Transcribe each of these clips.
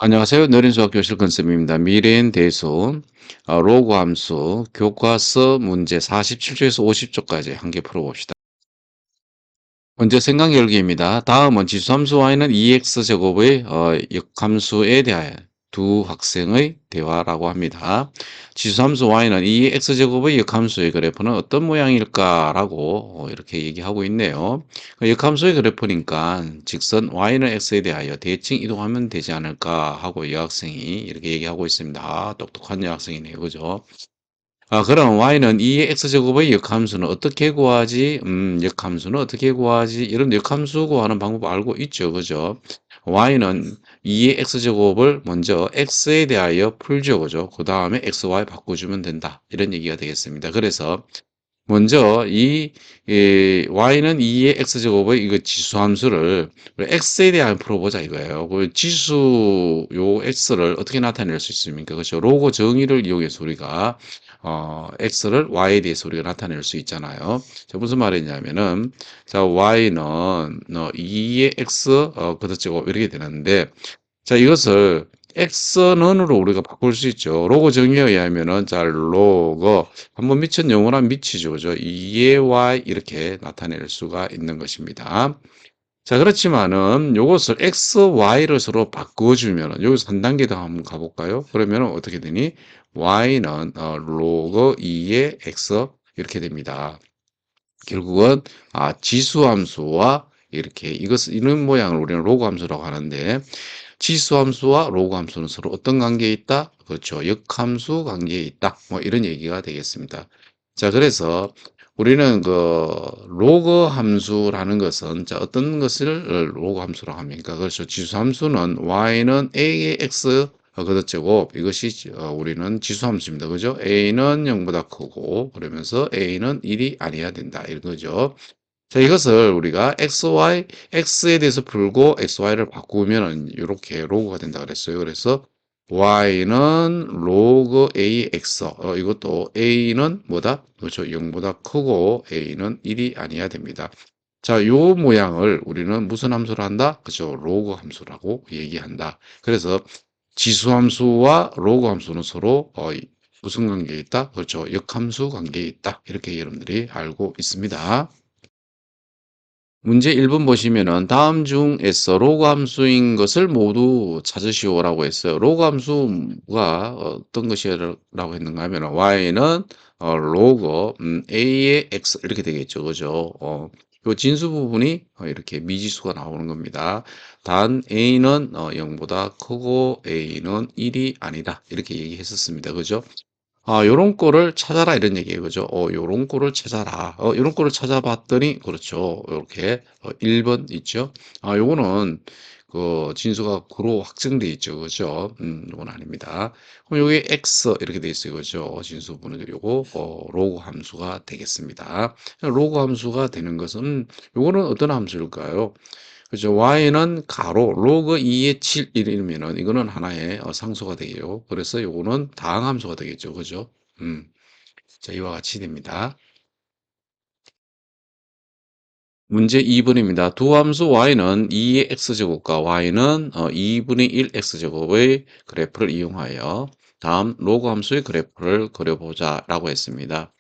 안녕하세요. 느린수학 교실 컨셉입니다. 미래엔 대수, 로그 함수, 교과서 문제 47조에서 50조까지 함께 풀어봅시다. 먼저 생각 열기입니다. 다음은 지수함수 y는 2x제곱의 역함수에 대하여 두 학생의 대화라고 합니다. 지수함수 y는 2x제곱의 역함수의 그래프는 어떤 모양일까라고 이렇게 얘기하고 있네요. 역함수의 그래프니까 직선 y는 x에 대하여 대칭 이동하면 되지 않을까 하고 여학생이 이렇게 얘기하고 있습니다. 똑똑한 여학생이네요. 그죠? 그럼 y는 2의 x제곱의 역함수는 어떻게 구하지? 역함수는 어떻게 구하지? 이런 역함수 구하는 방법 알고 있죠. 그죠? y는 2의 x제곱을 먼저 x에 대하여 풀죠. 그죠? 그 다음에 xy 바꿔주면 된다. 이런 얘기가 되겠습니다. 그래서 먼저 y는 2의 x제곱의 이거 지수함수를 x에 대한 풀어보자 이거예요. 그 지수 요 x를 어떻게 나타낼 수 있습니까? 그렇죠. 로고 정의를 이용해서 우리가 x를 y에 대해서 우리가 나타낼 수 있잖아요. 자, 무슨 말이냐면은 자, y는 2의 x 그것제곱 이렇게 되는데 자, 이것을 x는으로 우리가 바꿀 수 있죠. 로고 정의에 의하면은 자, 로고 한번 미천 영원한 미치죠. 그죠? 2의 y 이렇게 나타낼 수가 있는 것입니다. 자, 그렇지만은 요것을 x, y를 서로 바꿔주면은 여기서 한 단계 더 한번 가볼까요? 그러면은 어떻게 되니? y는 로그 2의 x 이렇게 됩니다. 결국은 지수함수와 이렇게 이런 모양을 우리는 로그 함수라고 하는데 지수함수와 로그 함수는 서로 어떤 관계에 있다? 그렇죠. 역함수 관계에 있다. 뭐 이런 얘기가 되겠습니다. 자, 그래서 우리는 그 로그 함수라는 것은 자, 어떤 것을 로그 함수라고 합니까? 그렇죠. 지수함수는 y는 a의 x 그것제곱 이것이 우리는 지수함수입니다. 그죠? a는 0보다 크고 그러면서 a는 1이 아니어야 된다. 이런 거죠. 자, 이것을 우리가 x에 대해서 풀고 xy를 바꾸면 이렇게 로그가 된다 그랬어요. 그래서 y는 로그 ax, 이것도 a는 뭐다? 그렇죠. 0보다 크고 a는 1이 아니어야 됩니다. 자, 요 모양을 우리는 무슨 함수로 한다? 그죠. 로그 함수라고 얘기한다. 그래서 지수함수와 로그 함수는 서로 무슨 관계에 있다? 그렇죠. 역함수 관계에 있다. 이렇게 여러분들이 알고 있습니다. 문제 1번 보시면은 다음 중에서 로그 함수인 것을 모두 찾으시오라고 했어요. 로그 함수가 어떤 것이라고 했는가 하면 y는 로그 a의 x 이렇게 되겠죠. 그죠? 요 진수 부분이 이렇게 미지수가 나오는 겁니다. 단 a는 0보다 크고 a는 1이 아니다. 이렇게 얘기했었습니다. 그죠? 요런 거를 찾아라 이런 얘기예요. 그죠? 요런 거를 찾아라. 요런 거를 찾아봤더니 그렇죠. 요렇게 1번 있죠? 요거는 그 진수가 구로 확정돼 있죠. 그죠? 요건 아닙니다. 그럼 여기 x 이렇게 돼 있어요. 그죠? 진수분은 요거 로그 함수가 되겠습니다. 로그 함수가 되는 것은 요거는 어떤 함수일까요? 그죠? y는 가로 로그 2의 7 이러면은 이거는 하나의 상수가 되요. 그래서 요거는 다항함수가 되겠죠. 그죠? 음. 자, 이와 같이 됩니다. 문제 2번입니다. 두 함수 y는 2의 x제곱과 y는 2분의 1 x제곱의 그래프를 이용하여 다음 로그 함수의 그래프를 그려보자 라고 했습니다.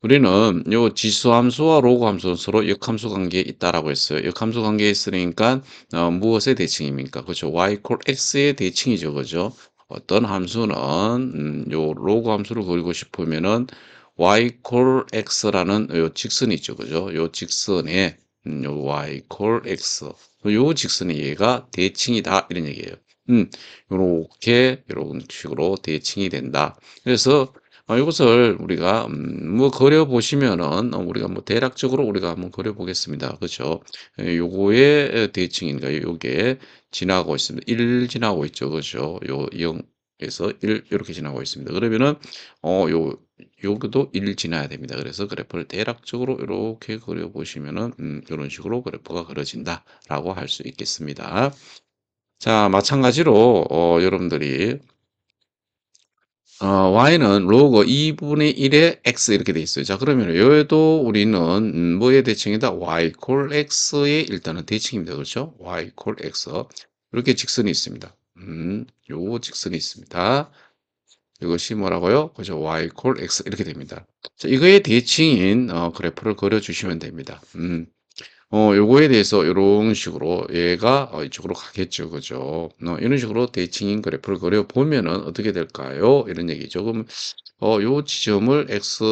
우리는 요 지수함수와 로그함수는 서로 역함수 관계에 있다라고 했어요. 역함수 관계에 있으니까 무엇의 대칭입니까? 그렇죠. y x의 대칭이죠. 그죠? 어떤 함수는 요 로그함수를 그리고 싶으면은 y x라는 요 직선이 있죠. 그죠? 요 직선에 요 y x 요 직선의 얘가 대칭이다 이런 얘기예요. 요렇게 이런 식으로 대칭이 된다. 그래서 이것을 우리가 뭐 그려 보시면은 우리가 뭐 대략적으로 우리가 한번 그려 보겠습니다. 그렇죠? 요거의 대칭인가 요게 지나고 있습니다. 1 지나고 있죠. 그렇죠? 요 0에서 1 이렇게 지나고 있습니다. 그러면은 요 여기도 1 지나야 됩니다. 그래서 그래프를 대략적으로 이렇게 그려 보시면은 이런 식으로 그래프가 그려진다라고 할 수 있겠습니다. 자, 마찬가지로 여러분들이 y는 로그 2분의 1의 x 이렇게 돼 있어요. 자, 그러면 여기도 우리는 뭐의 대칭이다? y 콜 x의 일단은 대칭입니다. 그렇죠? y 콜 x. 이렇게 직선이 있습니다. 요 직선이 있습니다. 이것이 뭐라고요? 그죠? y 콜 x 이렇게 됩니다. 자, 이거의 대칭인 그래프를 그려주시면 됩니다. 요거에 대해서 요런 식으로 얘가 이쪽으로 가겠죠. 그죠? 이런 식으로 대칭인 그래프를 그려보면은 어떻게 될까요? 이런 얘기죠. 그럼 요 지점을 x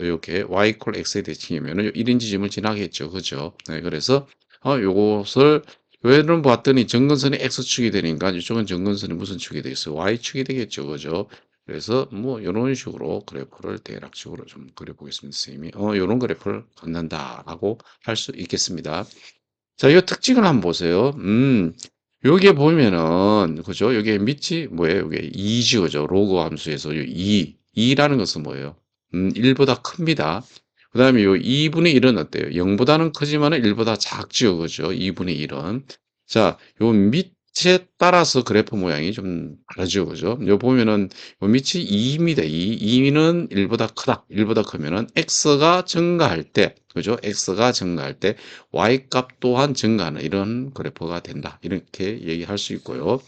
요렇게 y 콜 x의 대칭이면은 요 1인 지점을 지나겠죠. 그죠? 네, 그래서 요것을 외를 봤더니 점근선이 x축이 되니까 이쪽은 점근선이 무슨 축이 되겠어요? y축이 되겠죠. 그죠? 그래서 뭐 요런 식으로 그래프를 대략적으로 좀 그려보겠습니다. 선생님이 요런 그래프를 갖는다라고 할 수 있겠습니다. 자, 요 특징을 한번 보세요. 요게 보면은 그죠? 요게 밑이 뭐예요? 요게 2죠. 그죠? 로그 함수에서 요 2라는 것은 뭐예요? 1보다 큽니다. 그다음에 요 2분의 1은 어때요? 0보다는 크지만은 1보다 작죠. 그죠? 2분의 1은. 자, 요 밑에 따라서 그래프 모양이 좀 다르죠. 그죠? 요 보면은 요 밑이 2입니다. 2는 1보다 크다. 1보다 크면은 x가 증가할 때, 그죠? x가 증가할 때 y값 또한 증가하는 이런 그래프가 된다. 이렇게 얘기할 수 있고요.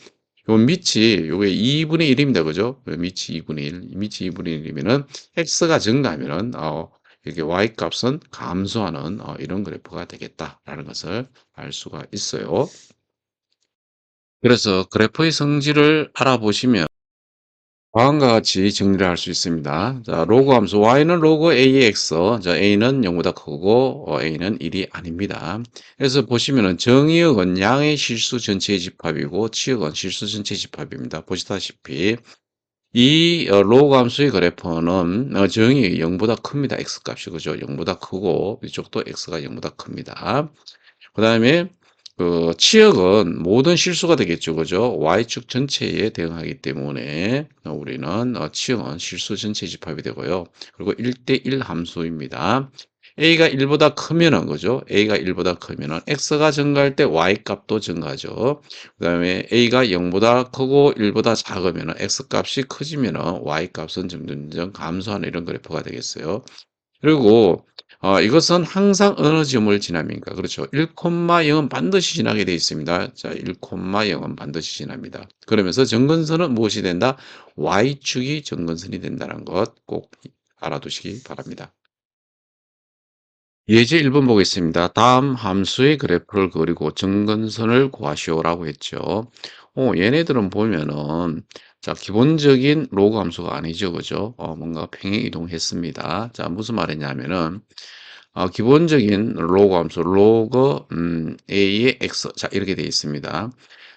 요 밑이 요게 2분의 1입니다. 그죠? 요 밑이 2분의 1, 밑이 2분의 1이면은 x가 증가하면은 이게 y 값은 감소하는 이런 그래프가 되겠다라는 것을 알 수가 있어요. 그래서 그래프의 성질을 알아보시면 다음과 같이 정리를 할 수 있습니다. 자, 로그 함수 y는 로그 a의 x, 자, a는 0보다 크고 a는 1이 아닙니다. 그래서 보시면은 정의역은 양의 실수 전체의 집합이고 치역은 실수 전체의 집합입니다. 보시다시피 이 로그 함수의 그래프는 정의 0보다 큽니다. x 값이 그죠? 0보다 크고 이쪽도 x가 0보다 큽니다. 그 다음에 그 치역은 모든 실수가 되겠죠. 그죠? Y축 전체에 대응하기 때문에 우리는 치역은 실수 전체 집합이 되고요. 그리고 1대1 함수입니다. A가 1보다 크면은 그죠? A가 1보다 크면은 X가 증가할 때 Y 값도 증가하죠. 그 다음에 A가 0보다 크고 1보다 작으면은 X 값이 커지면은 Y 값은 점점점 감소하는 이런 그래프가 되겠어요. 그리고 이것은 항상 어느 점을 지납니까? 그렇죠. 1,0은 반드시 지나게 되어 있습니다. 자, 1,0은 반드시 지납니다. 그러면서 정근선은 무엇이 된다? y축이 정근선이 된다는 것 꼭 알아두시기 바랍니다. 예제 1번 보겠습니다. 다음 함수의 그래프를 그리고 정근선을 구하시오라고 했죠. 얘네들은 보면은 자, 기본적인 로그 함수가 아니죠. 그죠? 뭔가 평행 이동했습니다. 자, 무슨 말이냐면은 기본적인 로그 함수 로그 a의 x 자 이렇게 되어 있습니다.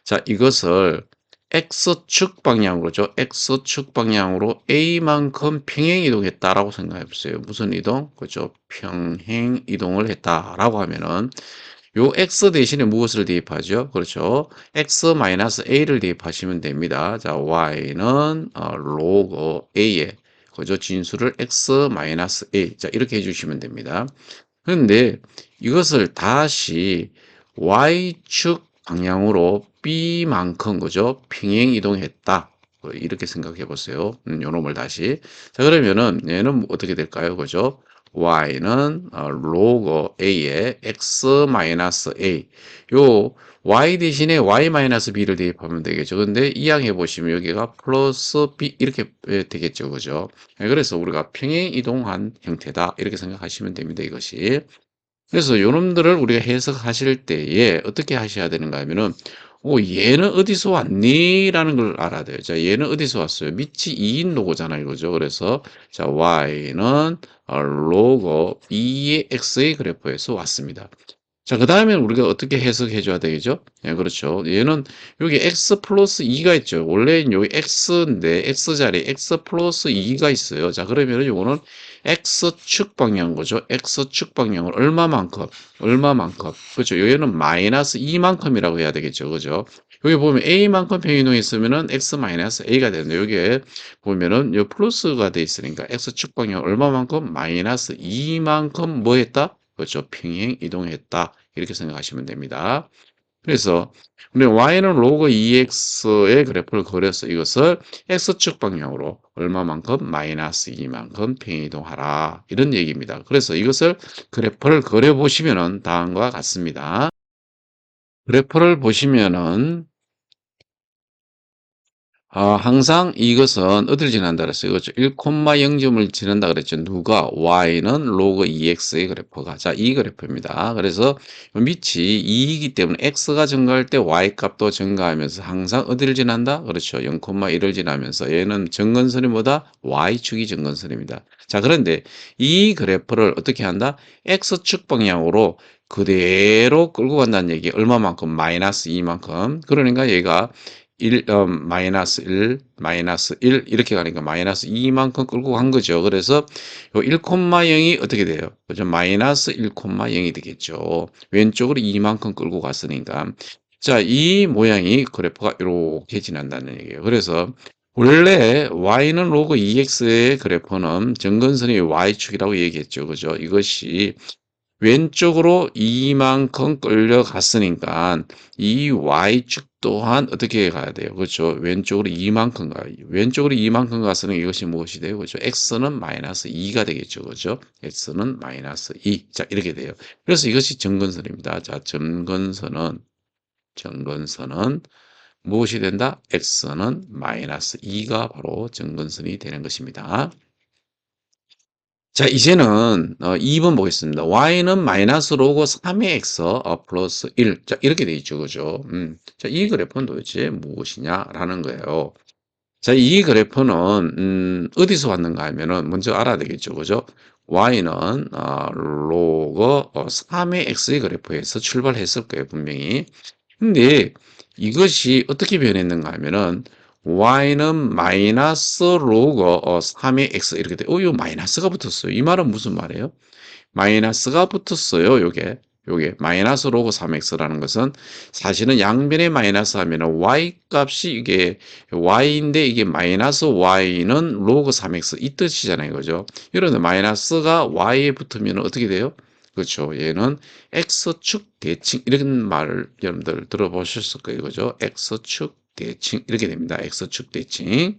자 이것을 x축 방향으로죠. x축 방향으로 a만큼 평행 이동했다라고 생각해 보세요. 무슨 이동? 그죠? 평행 이동을 했다라고 하면은 요 x 대신에 무엇을 대입하죠? 그렇죠. x-a를 대입하시면 됩니다. 자 y는 로그 a의 그죠? 진수를 x-a 자 이렇게 해주시면 됩니다. 그런데 이것을 다시 y축 방향으로 b만큼 그죠? 평행 이동했다. 이렇게 생각해 보세요. 요놈을 다시. 자, 그러면은 얘는 어떻게 될까요? 그죠? y는 로그 a의 x-a. 요 y 대신에 y-b를 대입하면 되겠죠. 근데 이항해 보시면 여기가 플러스 b 이렇게 되겠죠. 그죠? 그래서 우리가 평행 이동한 형태다. 이렇게 생각하시면 됩니다. 이것이. 그래서 요놈들을 우리가 해석하실 때에 어떻게 하셔야 되는가 하면은 얘는 어디서 왔니? 라는 걸 알아야 돼요. 자, 얘는 어디서 왔어요? 밑이 2인 로고잖아요. 이거죠. 그래서 자, y는 로고 2의 x의 그래프에서 왔습니다. 자, 그 다음에 우리가 어떻게 해석해 줘야 되겠죠? 예, 그렇죠. 얘는 여기 x 플러스 2가 있죠. 원래는 여기 x인데 x자리에 x 플러스 2가 있어요. 자, 그러면은 요거는 x축 방향 거죠. x축 방향을 얼마만큼. 그렇죠. 여기는 마이너스 2만큼이라고 해야 되겠죠. 그죠? 여기 보면 a만큼 평행이동이 있으면은 x 마이너스 a가 되는데 여기에 보면은 요 플러스가 돼 있으니까 x축 방향 얼마만큼 마이너스 2만큼 뭐 했다? 그렇죠. 평행 이동했다. 이렇게 생각하시면 됩니다. 그래서 우리 y는 로그 2x의 그래프를 그려서 이것을 x축 방향으로 얼마만큼 마이너스 2만큼 평행 이동하라. 이런 얘기입니다. 그래서 이것을 그래프를 그려보시면 다음과 같습니다. 그래프를 보시면은 항상 이것은 어디를 지난다 그랬어요? 그렇죠. 1,0점을 지난다 그랬죠. 누가? y는 로그 2x의 그래프가. 자, 이 그래프입니다. 그래서 밑이 2이기 때문에 x가 증가할 때 y 값도 증가하면서 항상 어디를 지난다? 그렇죠. 0,1을 지나면서 얘는 정근선이 뭐다? y축이 정근선입니다. 자, 그런데 이 그래프를 어떻게 한다? x축 방향으로 그대로 끌고 간다는 얘기. 얼마만큼? 마이너스 2만큼. 그러니까 얘가 마이너스 1, 마이너스 1 이렇게 가니까 마이너스 2만큼 끌고 간 거죠. 그래서 요 1,0이 어떻게 돼요? 그죠? 마이너스 1,0이 되겠죠. 왼쪽으로 2만큼 끌고 갔으니까. 자, 이 모양이 그래프가 이렇게 지난다는 얘기예요. 그래서 원래 y는 로그 2x의 그래프는 정근선이 y축이라고 얘기했죠. 그죠? 이것이 왼쪽으로 이만큼 끌려갔으니까 이 y축 또한 어떻게 가야 돼요? 그렇죠. 왼쪽으로 이만큼 가요. 왼쪽으로 이만큼 갔으니 이것이 무엇이 돼요? 그렇죠. x는 마이너스 2가 되겠죠. 그렇죠. x는 마이너스 2. 자, 이렇게 돼요. 그래서 이것이 정근선입니다. 자, 정근선은 무엇이 된다? x는 마이너스 2가 바로 정근선이 되는 것입니다. 자, 이제는 2번 보겠습니다. y는 마이너스 로그 3의 x 플러스 1. 자, 이렇게 돼 있죠. 그죠? 자, 이 그래프는 도대체 무엇이냐라는 거예요. 자, 이 그래프는 어디서 왔는가 하면은 먼저 알아야 되겠죠. 그죠? y는 로그 3의 x의 그래프에서 출발했을 거예요. 분명히. 근데 이것이 어떻게 변했는가 하면은 y는 마이너스 로그 3의 x 이렇게 돼. 이거 마이너스가 붙었어요. 이 말은 무슨 말이에요? 마이너스가 붙었어요. 요게 마이너스 로그 3x라는 것은 사실은 양변에 마이너스 하면은 y 값이 이게 y인데 이게 마이너스 y는 로그 3x 이 뜻이잖아요. 그죠? 이런데 마이너스가 y에 붙으면 어떻게 돼요? 그렇죠. 얘는 x축 대칭 이런 말을 여러분들 들어보셨을 거예요. 그죠? x축 대칭 이렇게 됩니다. x축 대칭.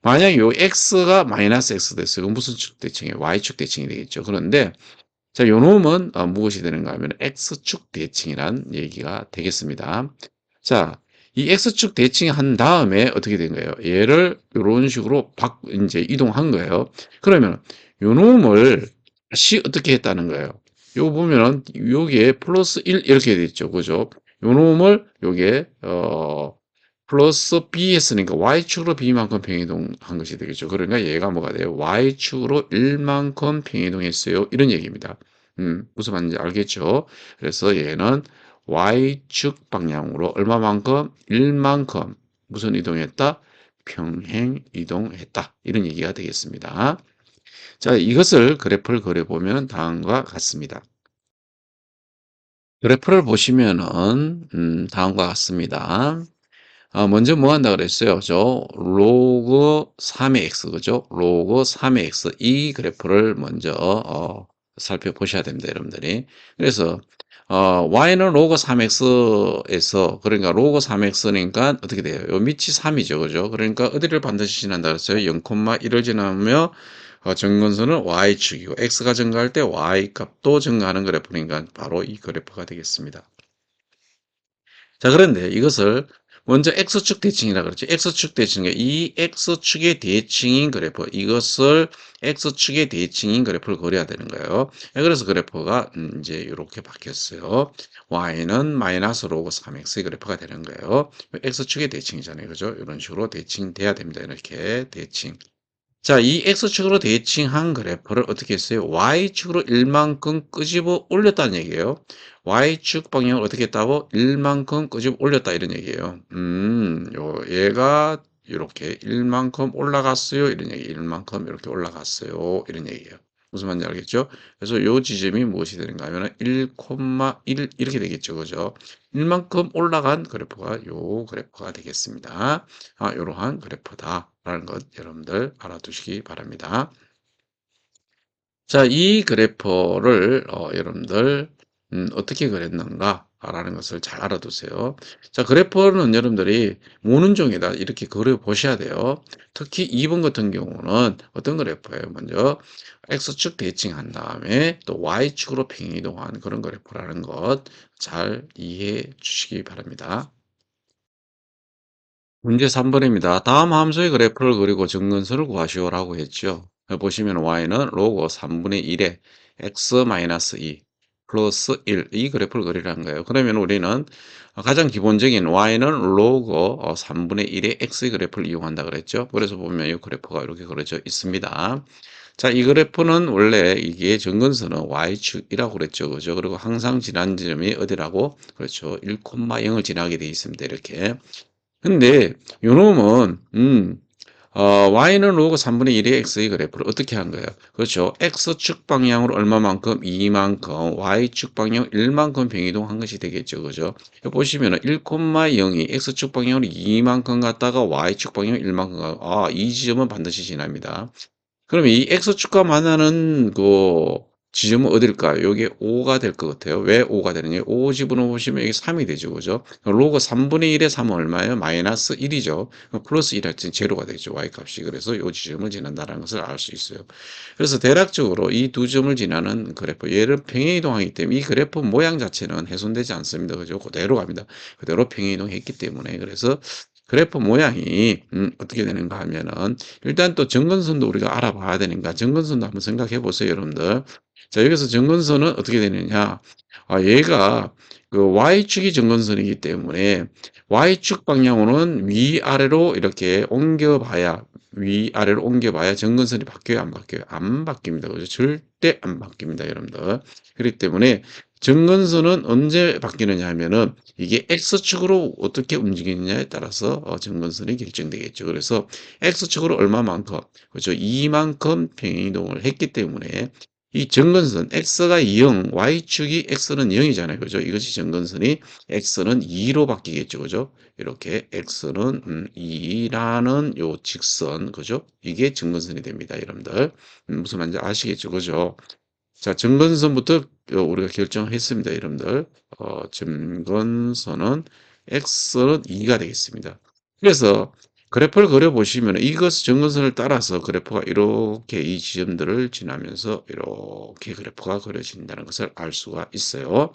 만약 요 x가 마이너스 x 됐어요. 그럼 무슨 축 대칭이에요? y축 대칭이 되겠죠. 그런데 자, 요 놈은 무엇이 되는가 하면 x축 대칭이란 얘기가 되겠습니다. 자, 이 x축 대칭한 다음에 어떻게 된 거예요? 얘를 이런 식으로 이제 이동한 거예요. 그러면 요 놈을 다시 어떻게 했다는 거예요? 요 보면은 요게 플러스 1 이렇게 돼 있죠. 그죠? 요 놈을 요게 플러스 b 했으니까 y축으로 b만큼 평이동한 것이 되겠죠. 그러니까 얘가 뭐가 돼요? y축으로 1만큼 평이동했어요. 이런 얘기입니다. 무슨 말인지 알겠죠? 그래서 얘는 y축 방향으로 얼마만큼? 1만큼 무슨 이동했다? 평행 이동했다. 이런 얘기가 되겠습니다. 자, 이것을 그래프를 그려보면 다음과 같습니다. 그래프를 보시면은 다음과 같습니다. 먼저 뭐 한다 그랬어요? 로그 3의 x, 그죠? 로그 3의 x. 이 그래프를 먼저, 살펴보셔야 됩니다, 여러분들이. 그래서, y는 로그 3x에서, 그러니까 로그 3x니까 어떻게 돼요? 요 밑이 3이죠, 그죠? 그러니까 어디를 반드시 지난다 그랬어요? 0,1을 지나면, 정근선은 y축이고, x가 증가할 때 y 값도 증가하는 그래프니까 바로 이 그래프가 되겠습니다. 자, 그런데 이것을 먼저 X축 대칭이라 그랬죠. X축 대칭, 이 X축의 대칭인 그래프, 이것을 X축의 대칭인 그래프를 그려야 되는 거예요. 그래서 그래프가 이제 이렇게 바뀌었어요. Y는 마이너스 로그 3X의 그래프가 되는 거예요. X축의 대칭이잖아요. 그죠? 이런 식으로 대칭돼야 됩니다. 이렇게 대칭. 자, 이 X축으로 대칭한 그래프를 어떻게 했어요? Y축으로 1만큼 끄집어 올렸다는 얘기예요. Y축 방향을 어떻게 했다고? 1만큼 끄집어 올렸다 이런 얘기예요. 얘가 이렇게 1만큼 올라갔어요. 이런 얘기. 1만큼 이렇게 올라갔어요. 이런 얘기예요. 무슨 말인지 알겠죠? 그래서 요 지점이 무엇이 되는가 하면 1,1 이렇게 되겠죠. 그죠? 1만큼 올라간 그래프가 요 그래프가 되겠습니다. 이러한 그래프다라는 것 여러분들 알아두시기 바랍니다. 자, 이 그래프를 여러분들 어떻게 그렸는가라는 것을 잘 알아두세요. 자, 그래프는 여러분들이 모는 종이다 이렇게 그려 보셔야 돼요. 특히 2번 같은 경우는 어떤 그래프예요? 먼저 x축 대칭한 다음에 또 y축으로 평이동한 그런 그래프라는 것 잘 이해해 주시기 바랍니다. 문제 3 번입니다. 다음 함수의 그래프를 그리고 정근선을 구하시오라고 했죠. 보시면 y는 로그 3분의 1에 x-2 플러스 1 이 그래프를 그리라는 거예요. 그러면 우리는 가장 기본적인 y는 로그 3분의 1의 x의 그래프를 이용한다 그랬죠. 그래서 보면 이 그래프가 이렇게 그려져 있습니다. 자, 이 그래프는 원래 이게 정근선은 y축이라고 그랬죠. 그죠? 그리고 항상 지난 지점이 어디라고? 그렇죠. 1,0을 지나게 돼 있습니다. 이렇게. 근데 요놈은 y는 로그 3분의 1의 x의 그래프를 어떻게 한 거예요? 그렇죠. x축 방향으로 얼마만큼? 2만큼, y축 방향 1만큼 변이동한 것이 되겠죠. 그죠? 보시면은 1,0이 x축 방향으로 2만큼 갔다가 y축 방향 1만큼 가고, 이 지점은 반드시 지납니다. 그럼 이 x축과 만나는 그 지점은 어딜까요? 요게 5가 될 것 같아요. 왜 5가 되느냐? 5 집어넣으시면 이게 3이 되죠. 그죠? 로그 3분의 1의 3은 얼마예요? 마이너스 1이죠. 플러스 1 할땐 제로가 되죠. y값이. 그래서 요 지점을 지난다는 것을 알 수 있어요. 그래서 대략적으로 이 두 점을 지나는 그래프, 얘를 평행이동하기 때문에 이 그래프 모양 자체는 훼손되지 않습니다. 그죠? 그대로 갑니다. 그대로 평행이동했기 때문에. 그래서 그래프 모양이 어떻게 되는가 하면은 일단 또 정근선도 우리가 알아봐야 되니까 정근선도 한번 생각해 보세요, 여러분들. 자, 여기서 정근선은 어떻게 되느냐? 얘가 그 y축이 정근선이기 때문에 y축 방향으로는 위아래로 이렇게 옮겨봐야 위아래로 옮겨봐야 정근선이 바뀌어요, 안 바뀌어요? 안 바뀝니다. 그죠? 절대 안 바뀝니다, 여러분들. 그렇기 때문에 정근선은 언제 바뀌느냐 하면은 이게 X축으로 어떻게 움직이느냐에 따라서 정근선이 결정되겠죠. 그래서 X축으로 얼마만큼, 그렇죠? 이만큼 평행이동을 했기 때문에 이 정근선 X가 0, Y축이 X는 0이잖아요. 그죠? 이것이 정근선이 X는 2로 바뀌겠죠. 그죠? 이렇게 X는 2라는 요 직선, 그죠? 이게 정근선이 됩니다. 여러분들. 무슨 말인지 아시겠죠? 그죠? 자, 정근선부터 우리가 결정했습니다. 여러분들. 점근선은 x는 2가 되겠습니다. 그래서 그래프를 그려보시면 이것 정근선을 따라서 그래프가 이렇게 이 지점들을 지나면서 이렇게 그래프가 그려진다는 것을 알 수가 있어요.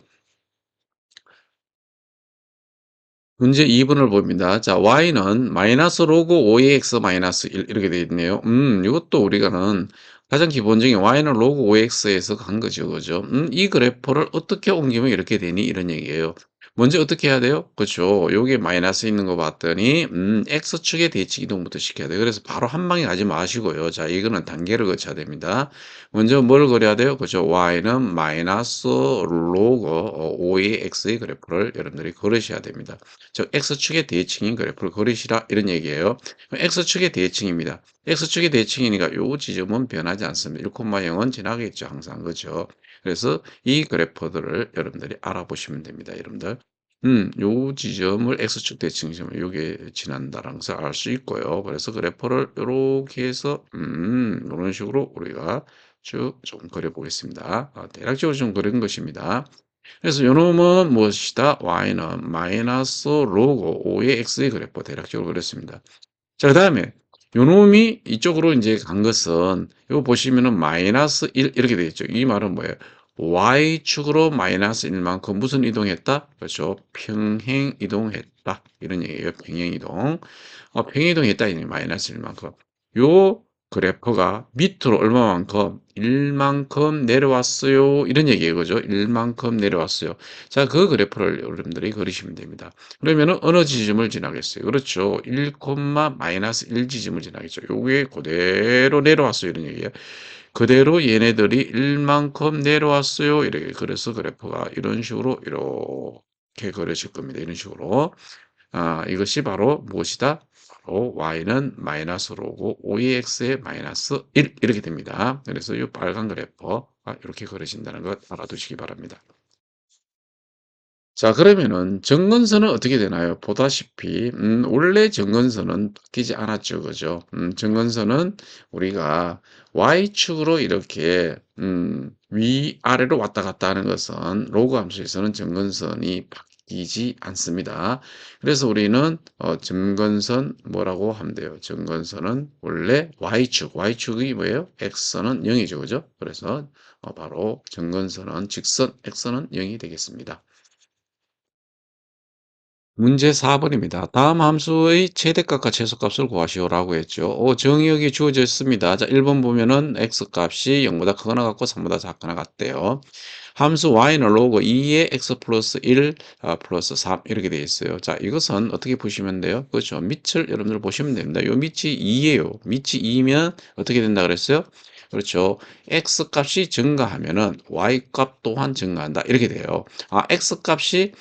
문제 2번을 봅니다. 자, y는 마이너스 로그 5ax 마이너스 1 이렇게 되어 있네요. 이것도 우리가는 가장 기본적인 y는 로그 5x에서 간 거죠. 그죠? 이 그래프를 어떻게 옮기면 이렇게 되니? 이런 얘기예요. 먼저 어떻게 해야 돼요? 그렇죠. 여기 마이너스 있는 거 봤더니 x축의 대칭 이동부터 시켜야 돼요. 그래서 바로 한 방에 가지 마시고요. 자, 이거는 단계를 거쳐야 됩니다. 먼저 뭘 그려야 돼요? 그죠? y는 마이너스 로그 5ax의 그래프를 여러분들이 그리셔야 됩니다. 즉 x축의 대칭인 그래프를 그리시라 이런 얘기예요. x축의 대칭입니다. x축의 대칭이니까 요 지점은 변하지 않습니다. 1,0은 지나겠죠. 항상. 그렇죠? 그래서 이 그래프들을 여러분들이 알아보시면 됩니다. 여러분들. 요 지점을 x축 대칭점을 요게 지난다라는 것을 알 수 있고요. 그래서 그래프를 요렇게 해서 이런 식으로 우리가 쭉 좀 그려 보겠습니다. 대략적으로 좀 그린 것입니다. 그래서 요놈은 무엇이다? y는 마이너스 로그 5의 x의 그래프 대략적으로 그렸습니다. 자, 그다음에 요놈이 이쪽으로 이제 간 것은 이거 보시면은 마이너스 1 이렇게 되겠죠. 이 말은 뭐예요? y축으로 마이너스 1만큼 무슨 이동했다? 그렇죠. 평행 이동했다. 이런 얘기예요. 평행 이동. 평행 이동했다. 이 마이너스 1만큼. 요 그래프가 밑으로 얼마만큼? 1만큼 내려왔어요. 이런 얘기예요. 그죠? 1만큼 내려왔어요. 자, 그 그래프를 여러분들이 그리시면 됩니다. 그러면은 어느 지점을 지나겠어요? 그렇죠. 1, 마이너스 1 지점을 지나겠죠. 요게 그대로 내려왔어요. 이런 얘기예요. 그대로 얘네들이 1만큼 내려왔어요. 이렇게 그래서 그래프가 이런 식으로 이렇게 그려질 겁니다. 이런 식으로. 이것이 바로 무엇이다? 바로 y는 마이너스 로고 5ex의 마이너스 1 이렇게 됩니다. 그래서 이 빨간 그래프가 이렇게 그려진다는 것 알아두시기 바랍니다. 자, 그러면은 정근선은 어떻게 되나요? 보다시피 원래 정근선은 바뀌지 않았죠. 그죠? 정근선은 우리가 y축으로 이렇게 위아래로 왔다 갔다 하는 것은 로그 함수에서는 정근선이 바뀌지 않습니다. 그래서 우리는 정근선 뭐라고 하면 돼요? 정근선은 원래 y축이 뭐예요? x는 0이죠. 그죠? 그래서 바로 정근선은 직선 x는 0이 되겠습니다. 문제 4번입니다. 다음 함수의 최대값과 최소값을 구하시오라고 했죠. 정의역이 주어져 있습니다. 자, 1번 보면은 x값이 0보다 크거나 같고 3보다 작거나 같대요. 함수 y는 로그 2의 x 플러스 1 플러스 3 이렇게 되어 있어요. 자, 이것은 어떻게 보시면 돼요? 그렇죠. 밑을 여러분들 보시면 됩니다. 요 밑이 2예요. 밑이 2면 어떻게 된다 그랬어요? 그렇죠. x 값이 증가하면은 y 값 또한 증가한다. 이렇게 돼요. x 값이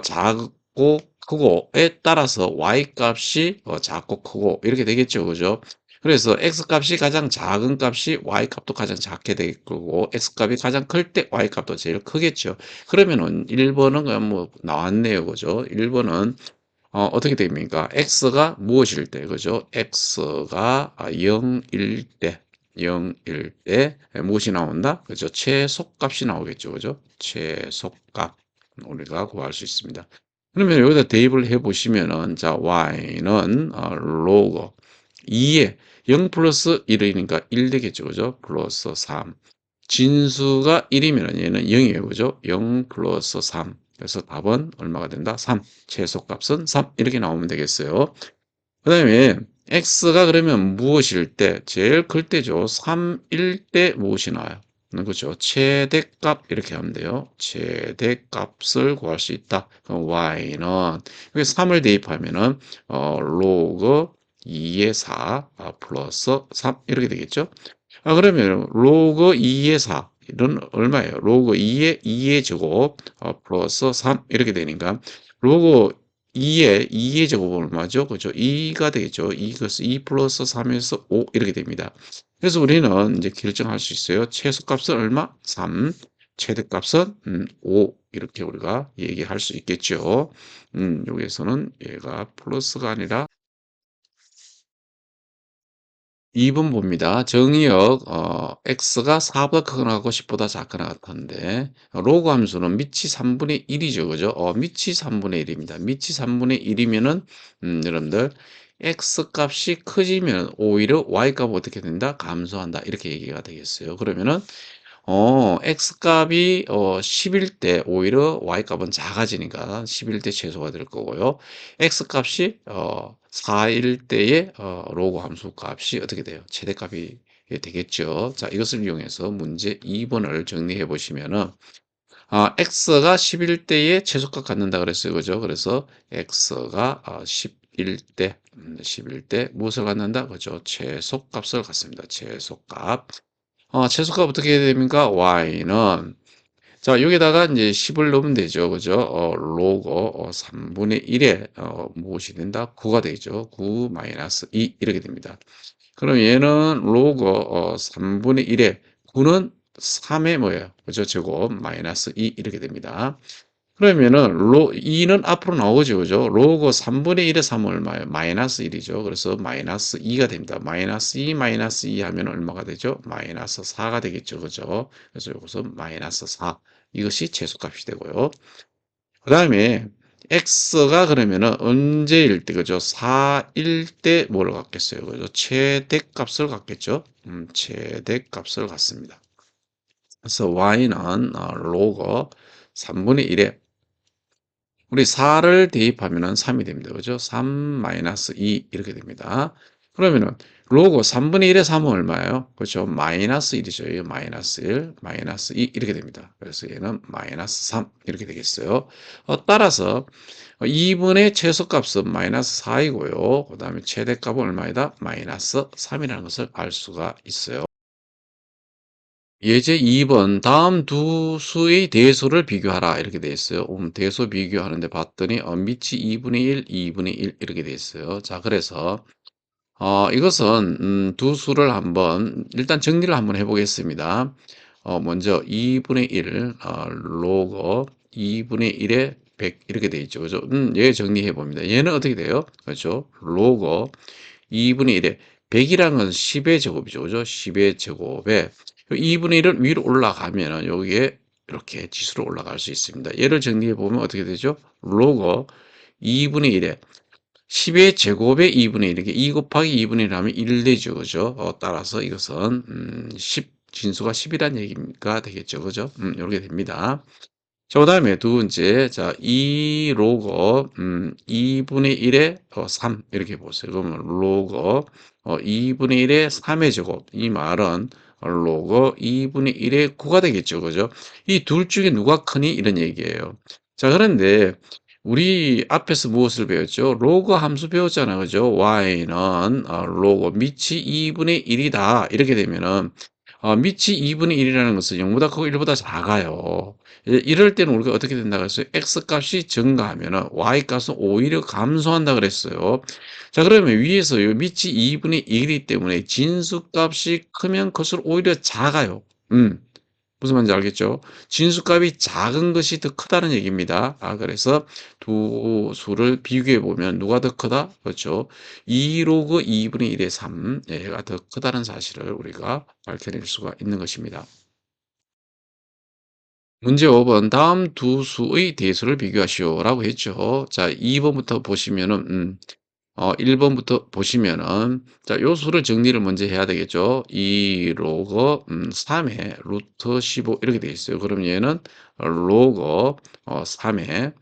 작고 크고에 따라서 y 값이 작고 크고 이렇게 되겠죠. 그죠? 그래서 x 값이 가장 작은 값이 y 값도 가장 작게 될 거고 x 값이 가장 클 때 y 값도 제일 크겠죠. 그러면은 1번은 그냥 뭐 나왔네요. 그죠? 1번은 어떻게 됩니까? x가 무엇일 때, 그죠? x가 0일 때, 0일 때 무엇이 나온다? 그죠? 최소값이 나오겠죠. 그죠? 최소값 우리가 구할 수 있습니다. 그러면 여기다 대입을 해 보시면은 자, y는 로그 2에 0 플러스 1이니까 1 되겠죠. 그죠? 플러스 3. 진수가 1이면 얘는 0이에요. 그죠? 0 플러스 3. 그래서 답은 얼마가 된다? 3. 최소값은 3. 이렇게 나오면 되겠어요. 그 다음에 x가 그러면 무엇일 때? 제일 클 때죠. 3일 때 무엇이 나와요? 그렇죠. 최대값 이렇게 하면 돼요. 최대값을 구할 수 있다. 그럼 y는 여기 3을 대입하면은 로그 2의 4 플러스 3 이렇게 되겠죠. 그러면 로그 2의 4 이런 얼마예요? 로그 2의 제곱 플러스 3 이렇게 되니까 로그 2의 제곱은 얼마죠? 그죠? 2가 되겠죠. 2 그래서 2 플러스 3에서 5 이렇게 됩니다. 그래서 우리는 이제 결정할 수 있어요. 최소값은 얼마? 3. 최대값은 5 이렇게 우리가 얘기할 수 있겠죠. 여기에서는 얘가 플러스가 아니라 2번 봅니다. 정의역 x가 4보다 크거나 하고 10보다 작거나 같은데 로그 함수는 밑이 3분의 1이죠. 그죠? 밑이 3분의 1입니다. 밑이 3분의 1이면은 여러분들 x 값이 커지면 오히려 y 값은 어떻게 된다? 감소한다. 이렇게 얘기가 되겠어요. 그러면은 x값이 10일 때 오히려 y값은 작아지니까 10일 때 최소가 될 거고요. x값이 4일 때의 로그 함수 값이 어떻게 돼요? 최대값이 되겠죠. 자, 이것을 이용해서 문제 2번을 정리해 보시면은 x가 10일 때에 최소값 갖는다 그랬어요. 그죠? 그래서 x가 10일 때 10일 때 무엇을 갖는다? 그죠? 최소값을 갖습니다. 최소값. 최소값 어떻게 해야 됩니까? y는 자, 여기다가 이제 10을 넣으면 되죠. 그죠? 로그 3분의 1에 무엇이 된다? 9가 되죠. 9 마이너스 2 이렇게 됩니다. 그럼 얘는 로그 3분의 1에 9는 3의 뭐예요? 그죠? 제곱 마이너스 2 이렇게 됩니다. 그러면은 2는 앞으로 나오죠. 그죠? 로그 3분의 1의 3은 얼마예요? 마이너스 1이죠. 그래서 마이너스 2가 됩니다. 마이너스 2 마이너스 2 하면 얼마가 되죠? 마이너스 4가 되겠죠. 그죠? 그래서 이것은 마이너스 4. 이것이 최소값이 되고요. 그 다음에 x가 그러면은 언제일 때, 그죠? 4일 때 뭐를 갖겠어요? 그죠? 최대값을 갖겠죠? 최대값을 갖습니다. 그래서 y는 로그 3분의 1에 우리 4를 대입하면은 3이 됩니다. 그죠? 3 마이너스 2 이렇게 됩니다. 그러면은 로그 3분의 1의 3은 얼마예요? 그렇죠? 마이너스 1이죠. 이거 마이너스 1, 마이너스 2 이렇게 됩니다. 그래서 얘는 마이너스 3 이렇게 되겠어요. 따라서 2분의 최소값은 마이너스 4이고요. 그 다음에 최대값은 얼마이다? 마이너스 3이라는 것을 알 수가 있어요. 예제 2번 다음 두 수의 대소를 비교하라 이렇게 돼 있어요. 대소 비교하는데 봤더니 밑이 2분의 1, 2분의 1 이렇게 돼 있어요. 자, 그래서 이것은 두 수를 한번 일단 정리를 한번 해보겠습니다. 먼저 2분의 1 로그 2분의 1에 100 이렇게 돼 있죠. 그죠? 얘 정리해 봅니다. 얘는 어떻게 돼요? 그렇죠? 로그 2분의 1에 100이라는 건 10의 제곱이죠. 그죠? 10의 제곱에 2분의 1은 위로 올라가면은 여기에 이렇게 지수로 올라갈 수 있습니다. 얘를 정리해 보면 어떻게 되죠? 로그 2분의 1에 10의 제곱에 2분의 1, 이게 2 곱하기 2분의 1 하면 1 되죠. 그죠? 따라서 이것은 10, 진수가 10이란 얘기가 되겠죠. 그죠? 이렇게 됩니다. 자, 그다음에 두 번째. 자, 2 로거 2분의 1의 3 이렇게 보세요. 그러면 로거 2분의 1의 3의 제곱. 이 말은 로거 2분의 1의 9가 되겠죠. 그죠? 이 둘 중에 누가 크니? 이런 얘기예요. 자, 그런데 우리 앞에서 무엇을 배웠죠? 로그 함수 배웠잖아요. 그죠? y는 로그 밑이 2분의 1이다. 이렇게 되면은 밑이 2분의 1이라는 것은 0보다 크고 1보다 작아요. 이럴 때는 우리가 어떻게 된다 그랬어요? x 값이 증가하면은 y 값은 오히려 감소한다 그랬어요. 자, 그러면 위에서 요 밑이 2분의 1이기 때문에 진수 값이 크면 클수록 오히려 작아요. 무슨 말인지 알겠죠? 진수값이 작은 것이 더 크다는 얘기입니다. 그래서 두 수를 비교해 보면 누가 더 크다? 그렇죠. 2 로그 2분의 1의 3, 얘가 더 크다는 사실을 우리가 밝혀낼 수가 있는 것입니다. 문제 5번 다음 두 수의 대수를 비교하시오라고 했죠. 자, 2번부터 보시면은 1번부터 보시면은 자, 요 수를 정리를 먼저 해야 되겠죠. 2 로그 3의 루트 15 이렇게 되어 있어요. 그럼 얘는 로그 3의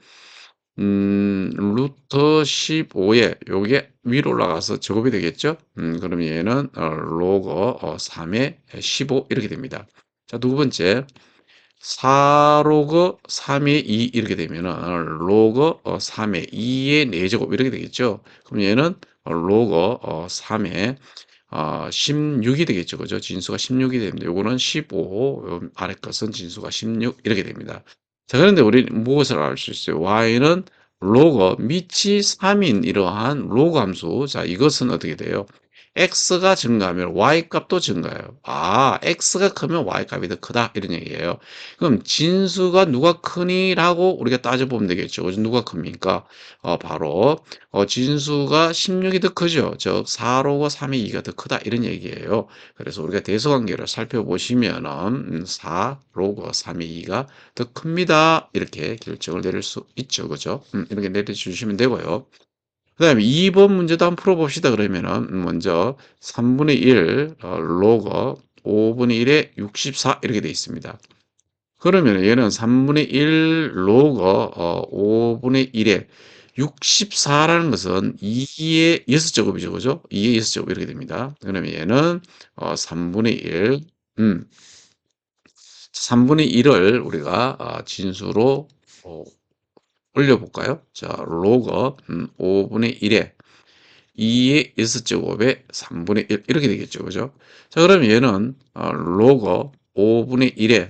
루트 15에 요게 위로 올라가서 제곱이 되겠죠. 그럼 얘는 로그 3의 15 이렇게 됩니다. 자, 두 번째 4 로그 3의 2 이렇게 되면은 로그 3의 2의 4제곱 이렇게 되겠죠. 그럼 얘는 로그 3의 16이 되겠죠. 그죠? 진수가 16이 됩니다. 요거는 15, 요 아래 것은 진수가 16 이렇게 됩니다. 자, 그런데 우리는 무엇을 알 수 있어요? y는 로그 밑이 3인 이러한 로그 함수. 자, 이것은 어떻게 돼요? x가 증가하면 y 값도 증가해요. x가 크면 y 값이 더 크다 이런 얘기예요. 그럼 진수가 누가 크니라고 우리가 따져보면 되겠죠. 그죠? 누가 큽니까? 바로 진수가 16이 더 크죠. 즉 4로고 3의 2가 더 크다 이런 얘기예요. 그래서 우리가 대소관계를 살펴보시면은 4로고 3의 2가 더 큽니다. 이렇게 결정을 내릴 수 있죠. 그죠? 이렇게 내려주시면 되고요. 그다음에 2번 문제도 한번 풀어봅시다. 그러면은 먼저 3분의 1 로그 5분의 1에 64 이렇게 돼 있습니다. 그러면 얘는 3분의 1 로그 5분의 1에 64라는 것은 2의 6제곱이죠. 그죠? 2의 6제곱 이렇게 됩니다. 그러면 얘는 3분의 1, 3분의 1을 우리가 진수로 어, 올려볼까요? 자, 로그 5분의 1에 2의 6제곱에 3분의 1 이렇게 되겠죠. 그죠? 자, 그러면 얘는 로그 5분의 1에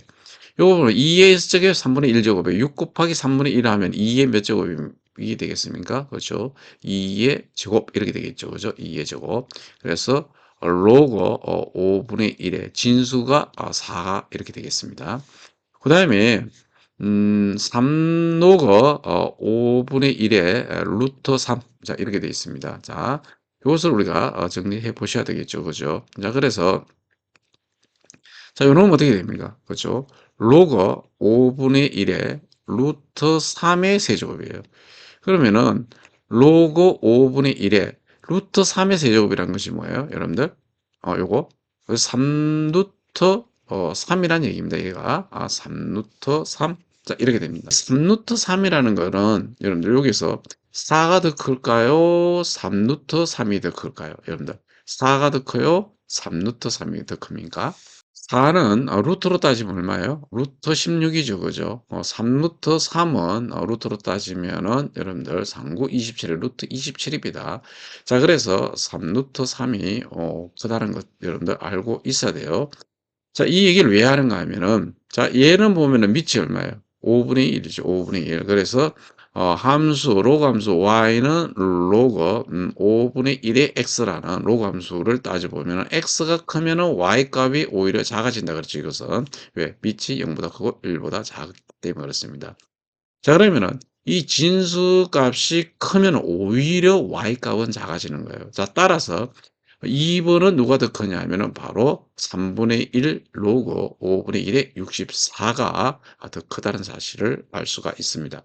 요거 보면 2의 제곱 3분의 1 제곱에 6 곱하기 3분의 1 하면 2의 몇 제곱이 되겠습니까? 그렇죠. 2의 제곱 이렇게 되겠죠. 그죠? 2의 제곱. 그래서 로그 5분의 1의 진수가 4가 이렇게 되겠습니다. 그 다음에 3로그 5분의 1의 루트 3. 자, 이렇게 되어 있습니다. 자, 이것을 우리가 정리해 보셔야 되겠죠. 그죠? 자, 그래서 자, 요놈은 어떻게 됩니까? 그렇죠? 로그 5분의 1에 루트 3의 세제곱이에요. 그러면은 로그 5분의 1에 루트 3의 세제곱이라는 것이 뭐예요? 여러분들? 요거 3루트 3이란 얘기입니다. 얘가 3루트 3. 자, 이렇게 됩니다. 3루트 3이라는 거는 여러분들 여기서 4가 더 클까요? 3루트 3이 더 클까요? 여러분들 4가 더 커요? 3루트 3이 더 큽니까? 4는 루트로 따지면 얼마예요? 루트 16이죠. 그죠? 3루트 3은 루트로 따지면은 여러분들 3, 9, 27의 루트 27입니다. 자, 그래서 3루트 3이 크다는 것 여러분들 알고 있어야 돼요. 자, 이 얘기를 왜 하는가 하면은, 자, 얘는 보면은 밑이 얼마예요? 5분의 1이죠. 5분의 1. 그래서, 로그 함수 y는 로그 5분의 1의 x라는 로그 함수를 따져보면은 x가 크면은 y 값이 오히려 작아진다. 그렇죠. 이것은. 왜? 밑이 0보다 크고 1보다 작기 때문에 그렇습니다. 자, 그러면은 이 진수 값이 크면 오히려 y 값은 작아지는 거예요. 자, 따라서 2번은 누가 더 크냐 하면은 바로 3분의 1 로그 5분의 1의 64가 더 크다는 사실을 알 수가 있습니다.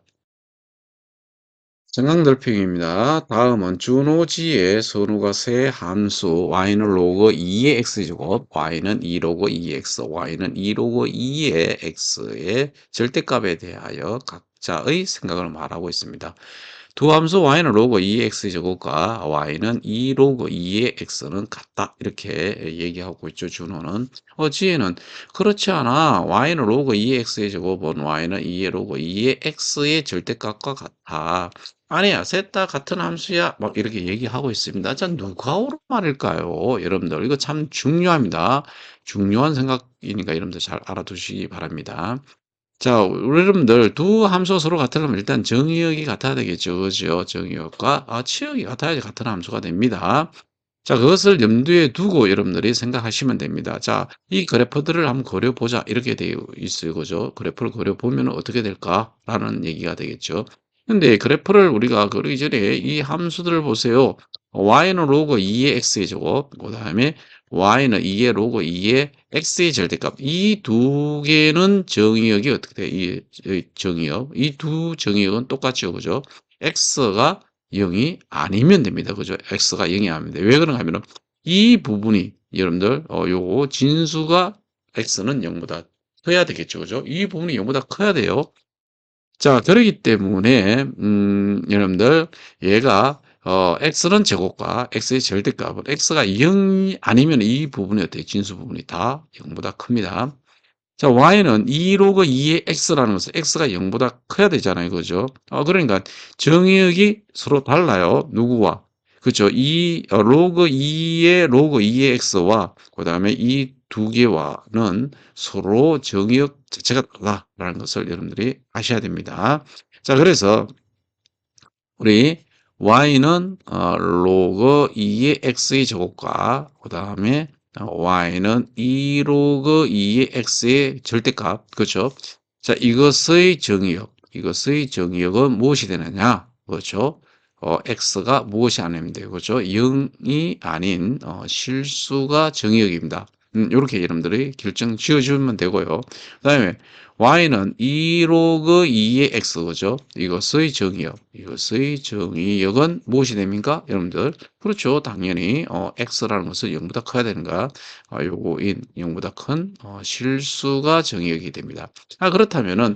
정강 넓히기입니다. 다음은 준호지의 선우가 세 함수 y는 로그 2의 x제곱, y는 2 로그 2의 x, y는 2 로그 2의 x의 절대값에 대하여 각자의 생각을 말하고 있습니다. 두 함수 y는 로그 2의 x제곱과 y는 2 로그 2의 x는 같다. 이렇게 얘기하고 있죠. 준호는. 지혜는 그렇지 않아. y는 로그 2의 x의 제곱은 y는 2의 로그 2의 x의 절대값과 같아. 아니야, 셋 다 같은 함수야. 막 이렇게 얘기하고 있습니다. 자, 누가 옳은 말일까요? 여러분들, 이거 참 중요합니다. 중요한 생각이니까 여러분들 잘 알아두시기 바랍니다. 자, 우리 여러분들 두 함수 서로 같으려면 일단 정의역이 같아야 되겠죠. 그죠? 정의역과 치역이 같아야지 같은 함수가 됩니다. 자, 그것을 염두에 두고 여러분들이 생각하시면 됩니다. 자, 이 그래프들을 한번 그려보자. 이렇게 되어 있어요. 그죠? 그래프를 그려보면 어떻게 될까라는 얘기가 되겠죠. 근데 그래프를 우리가 그리기 전에 이 함수들을 보세요. y는 로그 2의 x의 제곱, 그 다음에 y는 2의 로그 2의 x의 절대값. 이 두 개는 정의역이 어떻게 돼? 이 정의역. 이 두 정의역은 똑같죠. 그죠? x가 0이 아니면 됩니다. 그죠? x가 0이 아니면 돼. 왜 그런가 하면은 이 부분이 여러분들 요거 진수가 x는 0보다 커야 되겠죠. 그죠? 이 부분이 0보다 커야 돼요. 자, 그러기 때문에 여러분들 얘가 x는 제곱과 x의 절대값은 x가 0이 아니면 이 부분이 어때요? 진수 부분이 다 0보다 큽니다. 자, y는 2 로그 2의 x라는 것은 x가 0보다 커야 되잖아요. 그죠? 그러니까 정의역이 서로 달라요. 누구와? 그죠? 로그 2의 로그 2의 x와 그다음에 이 두 개와는 서로 정의역 자체가 다르다라는 것을 여러분들이 아셔야 됩니다. 자, 그래서 우리 y는 로그 2의 x의 제곱과 그 다음에 y는 2 로그 2의 x의 절대값, 그렇죠? 자, 이것의 정의역은 무엇이 되느냐? 그렇죠? x가 무엇이 아니면 돼요, 그렇죠? 0이 아닌 실수가 정의역입니다. 이렇게 여러분들이 결정 지어주면 되고요. 그다음에 y는 2 로그 2의 x, 그죠? 이것의 정의역은 무엇이 됩니까? 여러분들. 그렇죠. 당연히, x라는 것은 0보다 커야 되는가? 요거인 0보다 큰, 실수가 정의역이 됩니다. 그렇다면은,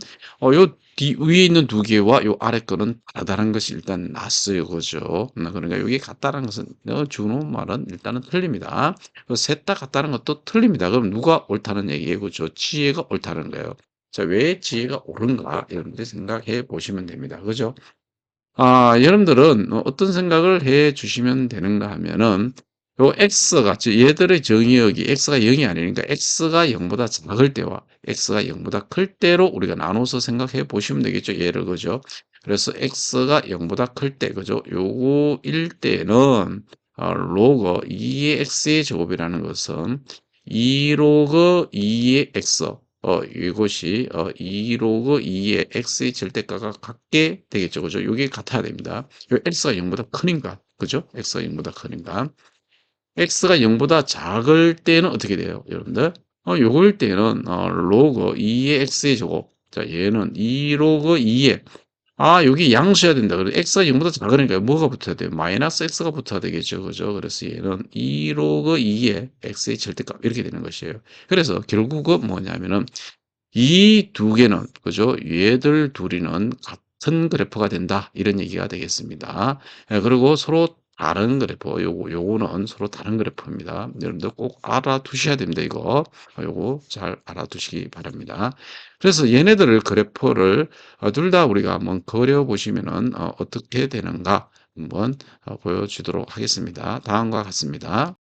위에 있는 두 개와 요 아래 거는 다르다는 것이 일단 낫어요. 그죠? 그러니까 여기 같다는 것은, 준호 말은 일단은 틀립니다. 셋 다 같다는 것도 틀립니다. 그럼 누가 옳다는 얘기예요? 그죠? 지혜가 옳다는 거예요. 자, 왜 지혜가 옳은가? 여러분들이 생각해 보시면 됩니다. 그죠? 여러분들은 어떤 생각을 해 주시면 되는가 하면은, 요 x가, 즉 얘들의 정의역이 x가 0이 아니니까 x가 0보다 작을 때와 x가 0보다 클 때로 우리가 나눠서 생각해 보시면 되겠죠. 얘를, 그죠? 그래서 x가 0보다 클 때, 그죠? 요거일 때는, 로그 2의 x의 제곱이라는 것은 2 로그 2의 x, 이것이 2 로그 2의 x의 절대가가 같게 되겠죠. 그죠? 이게 같아야 됩니다. x가 0보다 크니까. 그죠? x가 0보다 크니까. x가 0보다 작을 때는 어떻게 돼요? 여러분들? 요거일 때는 로그 2의 x의 제곱. 자, 얘는 2 로그 2의 여기 양수해야 된다. 그래서 x가 0보다 작으니까 뭐가 붙어야 돼요? 마이너스 x가 붙어야 되겠죠. 그죠? 그래서 얘는 2 로그 2의 x의 절대값 이렇게 되는 것이에요. 그래서 결국은 뭐냐면은 이 두 개는, 그죠? 얘들 둘이는 같은 그래프가 된다. 이런 얘기가 되겠습니다. 그리고 서로 다른 그래프, 요거는 서로 다른 그래프입니다. 여러분들 꼭 알아두셔야 됩니다. 이거. 요거 잘 알아두시기 바랍니다. 그래서 얘네들을 그래프를 둘 다 우리가 한번 그려보시면은 어떻게 되는가 한번 보여주도록 하겠습니다. 다음과 같습니다.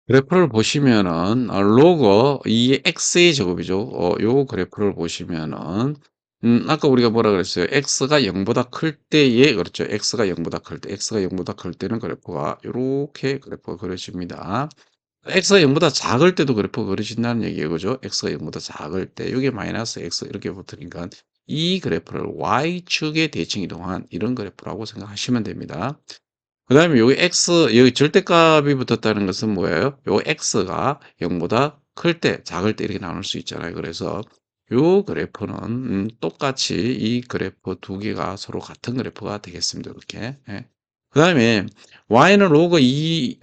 그래프를 보시면은 로그 이 x의 제곱이죠. 요 그래프를 보시면은 아까 우리가 뭐라 그랬어요? x가 0보다 클 때에 그렇죠. x가 0보다 클 때, x가 0보다 클 때는 그래프가 요렇게 그래프가 그려집니다. x가 0보다 작을 때도 그래프가 그려진다는 얘기예요. 그죠? x가 0보다 작을 때 여기 마이너스 x 이렇게 붙으니까 이 그래프를 y축의 대칭 이동한 이런 그래프라고 생각하시면 됩니다. 그다음에 여기 x 여기 절대값이 붙었다는 것은 뭐예요? 요 x가 0보다 클 때, 작을 때 이렇게 나눌 수 있잖아요. 그래서 요 그래프는 똑같이 이 그래프 두 개가 서로 같은 그래프가 되겠습니다. 이렇게. 예. 그다음에 y는 로그 2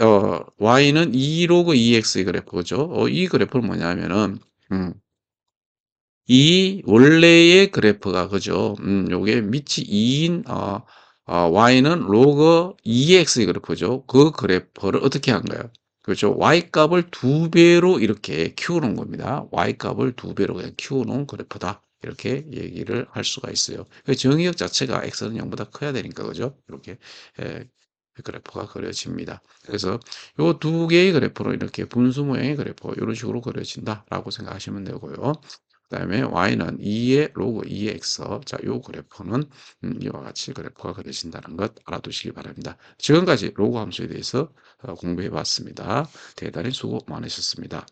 y는 2 로그 2x의 그래프죠. 이 그래프는 뭐냐면은 음 이 원래의 그래프가 그죠. 요게 밑이 2인 y는 로그 2x의 그래프죠. 그 그래프를 어떻게 한 거예요? 그렇죠. y 값을 두 배로 이렇게 키워 놓은 겁니다. y 값을 두 배로 그냥 키워 놓은 그래프다. 이렇게 얘기를 할 수가 있어요. 그 정의역 자체가 x는 0보다 커야 되니까 그죠? 이렇게 예, 그래프가 그려집니다. 그래서 요 두 개의 그래프로 이렇게 분수 모양의 그래프 이런 식으로 그려진다라고 생각하시면 되고요. 그다음에 y는 2의 로그 2x. 자, 요 그래프는 이와 같이 그래프가 그려진다는 것 알아두시기 바랍니다. 지금까지 로그 함수에 대해서 공부해 봤습니다. 대단히 수고 많으셨습니다.